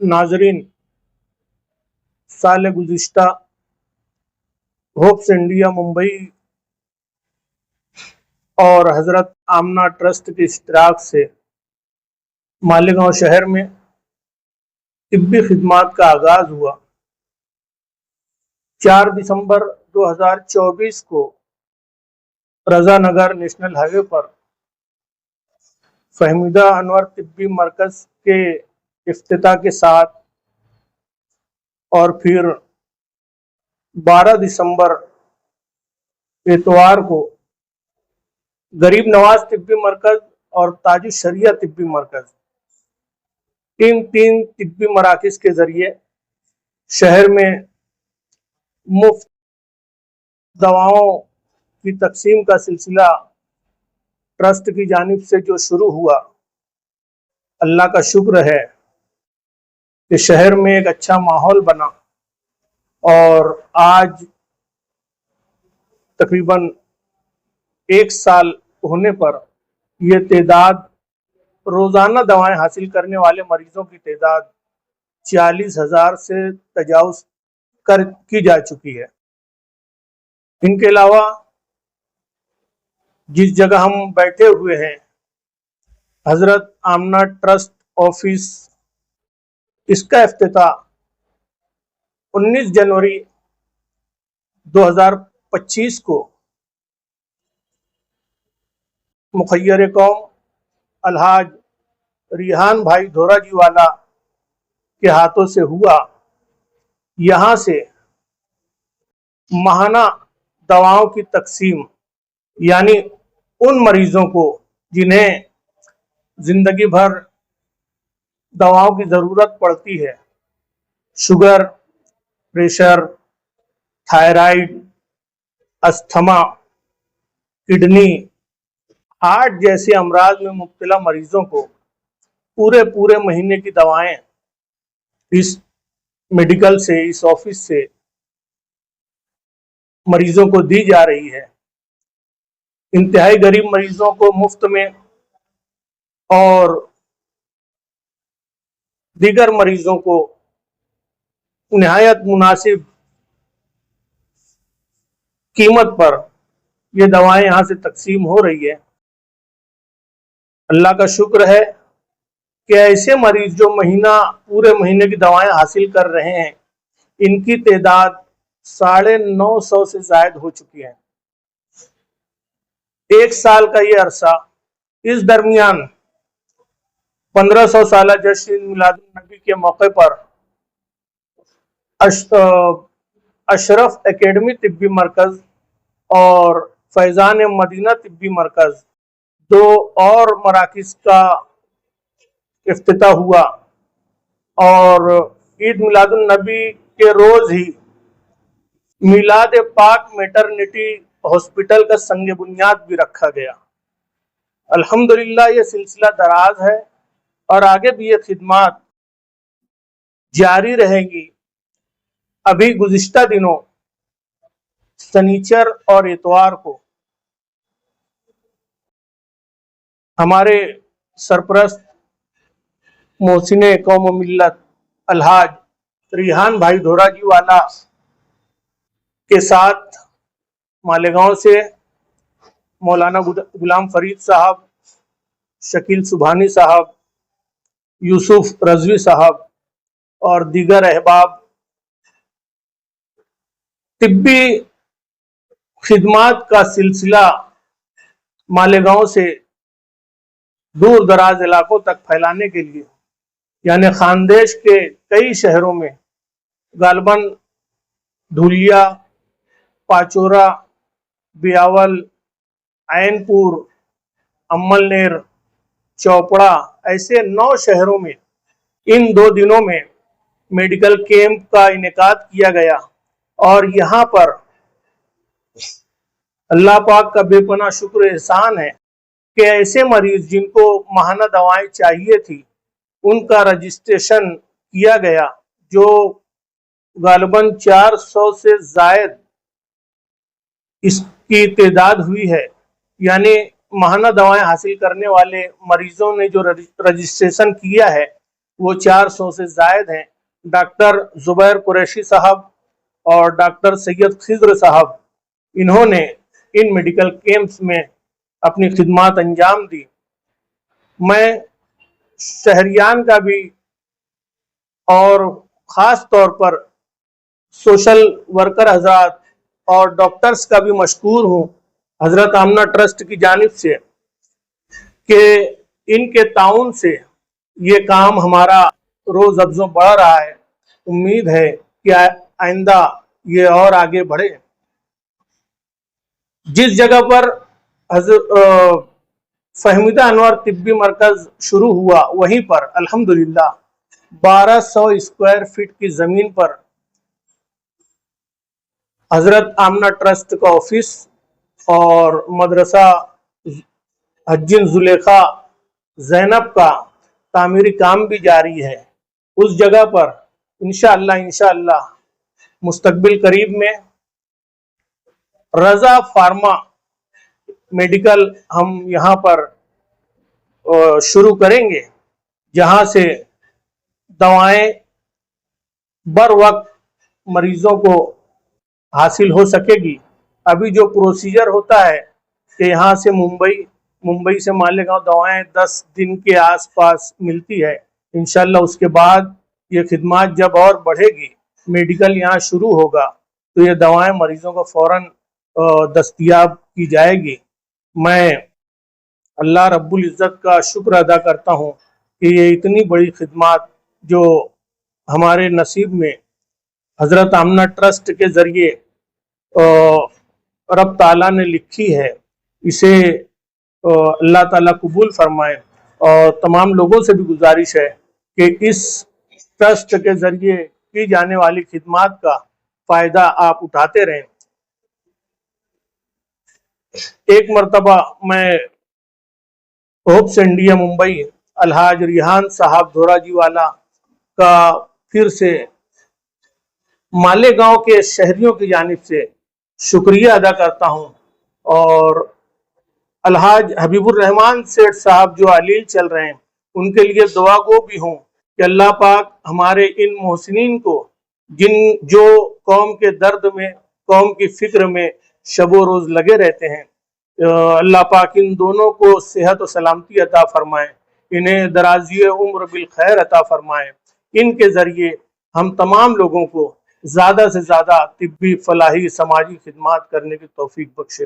नाजरीन, साल गुज़िश्ता hopes India Mumbai और हज़रत आमना ट्रस्ट के इश्तराक से मालेगांव शहर में तिब्बी खिदमात का आगाज़ हुआ। 4 दिसंबर 2024 को रज़ा नगर नेशनल हाईवे पर फहमीदा अनवर तिब्बी मरकज़ के इफ्तिताह के साथ और फिर 12 दिसंबर इतवार को गरीब नवाज तिब्बी मरकज़ और ताजुश शरिया तिब्बी मरकज़ इन 3 तिब्बी मराकिज़ के ज़रिए शहर में मुफ्त दवाओं की तकसीम का सिलसिला ट्रस्ट की जानिब से जो शुरू हुआ, अल्लाह का शुक्र है कि शहर में एक अच्छा माहौल बना और आज तकरीबन 1 साल होने पर यह तादाद रोज़ाना दवाएं हासिल करने वाले मरीजों की तादाद 40,000 से तजावुज़ की जा चुकी है। इनके अलावा जिस जगह हम बैठे हुए हैं, हज़रत आमना ट्रस्ट ऑफिस, इसका इफ्तिताह 19 जनवरी 2025 को मुखय्यर कौम अलहाज रिहान भाई धोराजी वाला के हाथों से हुआ। यहाँ से माहाना दवाओं की तकसीम, यानी उन मरीजों को जिन्हें जिंदगी भर दवाओं की ज़रूरत पड़ती है, sugar, pressure, thyroid, asthma, kidney, heart जैसे अमराज में मुब्तला मरीजों को पूरे महीने की दवाएं इस मेडिकल से, इस ऑफिस से मरीजों को दी जा रही है। इंतहाई गरीब मरीजों को मुफ्त में और दीगर मरीजों को निहायत मुनासिब कीमत पर ये दवाएं यहाँ से तकसीम हो रही है। अल्लाह का शुक्र है कि ऐसे मरीज जो पूरे महीने की दवाएं हासिल कर रहे हैं, इनकी तादाद 950 से ज़ायद हो चुकी है। 1 साल का ये अरसा, इस दरमियान 1500 साला जश्न मिलादुन नबी के मौके पर अशरफ एकेडमी तिब्बी मरकज़ और फैज़ान मदीना तिब्बी मरकज़, 2 और मराकिज़ का इफ्तिताह हुआ और ईद मिलादुन नबी के रोज़ ही मिलाद पाक मैटरनिटी हॉस्पिटल का संग बुनियाद भी रखा गया। अल्हम्दुलिल्लाह ये सिलसिला दराज है और आगे भी ये खिदमात जारी रहेगी। अभी गुज़िश्ता दिनों शनिचर और इतवार को हमारे सरपरस्त मोहसिने कौम मिल्लत अलहाज रिहान भाई धोराजी वाला के साथ मालेगांव से मौलाना गुलाम फरीद साहब, शकील सुभानी साहब, यूसुफ रजवी साहब और दीगर अहबाब तिब्बी खिदमात का सिलसिला मालेगांव से दूर दराज इलाकों तक फैलाने के लिए, यानी खानदेश के कई शहरों में, गालबन धुलिया, पाचोरा, बियावल, ऐनपुर, अम्मलनेर, चौपड़ा, ऐसे 9 शहरों में इन 2 दिनों में मेडिकल कैंप का इनेकाद किया गया और यहाँ पर अल्लाह पाक का बेपनाह शुक्र एहसान है कि ऐसे मरीज जिनको माहाना दवाएं चाहिए थी, उनका रजिस्ट्रेशन किया गया, जो गालबन 400 से ज़ायद इसकी तादाद हुई है। यानी माहाना दवाएं हासिल करने वाले मरीजों ने जो रजिस्ट्रेशन किया है, वो 400 से जायद हैं। डॉक्टर जुबैर कुरैशी साहब और डॉक्टर सैयद खिज़र साहब, इन्होंने इन मेडिकल कैंप्स में अपनी खिदमत अंजाम दी। मैं शहरियान का भी और ख़ास तौर पर सोशल वर्कर हजरात और डॉक्टर्स का भी मशकूर हूँ हज़रत आमना ट्रस्ट की जानिब से कि इनके ताउन से ये काम हमारा रोज़ अफ़ज़ों बढ़ रहा है। उम्मीद है कि आइंदा ये और आगे बढ़े। जिस जगह पर फहमीदा अनवर तिब्बी मरकज़ शुरू हुआ, वहीं पर अल्हम्दुलिल्लाह 1200 स्क्वायर फीट की ज़मीन पर हज़रत आमना ट्रस्ट का ऑफिस और मदरसा हज्जिन जुलेखा ज़ैनब का तामीरी काम भी जारी है। उस जगह पर इंशाअल्लाह मुस्तकबिल करीब में रज़ा फार्मा मेडिकल हम यहाँ पर शुरू करेंगे, जहाँ से दवाएं बर वक्त मरीजों को हासिल हो सकेगी। अभी जो प्रोसीजर होता है कि यहाँ से मुंबई से मालेगांव दवाएं 10 दिन के आसपास मिलती है। इंशाल्लाह उसके बाद ये खिदमत जब और बढ़ेगी, मेडिकल यहाँ शुरू होगा, तो ये दवाएं मरीजों को फौरन दस्तयाब की जाएगी। मैं अल्लाह रब्बुल इज़्ज़त का शुक्र अदा करता हूँ कि ये इतनी बड़ी खिदमत जो हमारे नसीब में हज़रत आमना ट्रस्ट के ज़रिए रब ताला ने लिखी है, इसे अल्लाह ताला कबूल फरमाए। और तमाम लोगों से भी गुजारिश है कि इस ट्रस्ट के ज़रिए की जाने वाली खिदमत का फ़ायदा आप उठाते रहें। एक मरतबा मैं होप्स इंडिया मुंबई अलहाज रिहान साहब धोराजी वाला का फिर से मालेगांव के शहरियों की जानिब से शुक्रिया अदा करता हूं, और अलहाज हबीबुर रहमान सेठ साहब जो अलील चल रहे हैं, उनके लिए दुआ गो भी हूं कि अल्लाह पाक हमारे इन मोहसिनीन को, जो कौम के दर्द में, कौम की फिक्र में शबो रोज़ लगे रहते हैं, अल्लाह पाक इन दोनों को सेहत और सलामती अता फरमाए, इन्हें दराज़ी उम्र बिल खैर अता फरमाए। इनके ज़रिए हम तमाम लोगों को ज़्यादा से ज़्यादा तिब्बी, फलाही, समाजी खिदमत करने की तौफीक बख्शे।